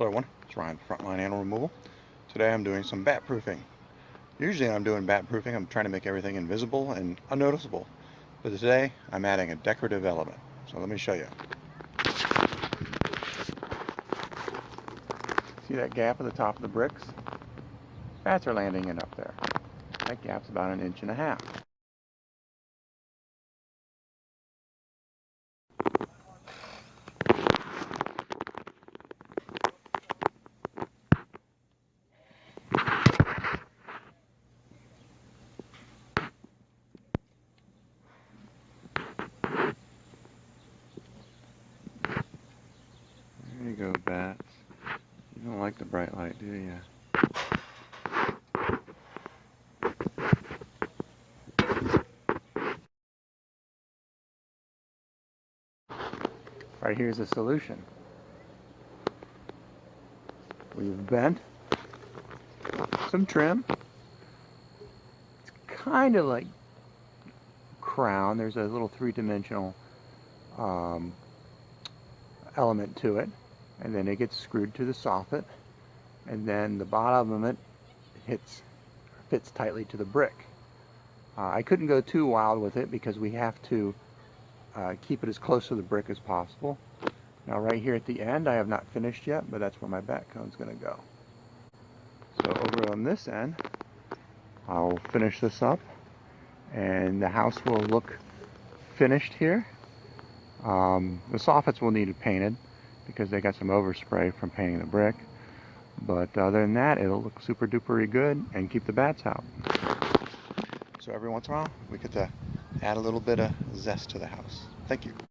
Hello everyone, it's Ryan, Frontline Animal Removal. Today I'm doing some bat proofing. Usually when I'm doing bat proofing, I'm trying to make everything invisible and unnoticeable. But today I'm adding a decorative element. So let me show you. See that gap at the top of the bricks? Bats are landing in up there. That gap's about 1.5 inches. There you go, bats. You don't like the bright light, do you? Right here's the solution. We've bent some trim. It's kind of like crown. There's a little three-dimensional element to it, and then it gets screwed to the soffit, and then the bottom of it fits tightly to the brick. I couldn't go too wild with it because we have to keep it as close to the brick as possible. Now right here at the end, I have not finished yet, but that's where my bat cone's going to go. So over on this end, I'll finish this up, and the house will look finished here. The soffits will need painted because they got some overspray from painting the brick. But other than that, it'll look super dupery good and keep the bats out. So every once in a while, we get to add a little bit of zest to the house. Thank you.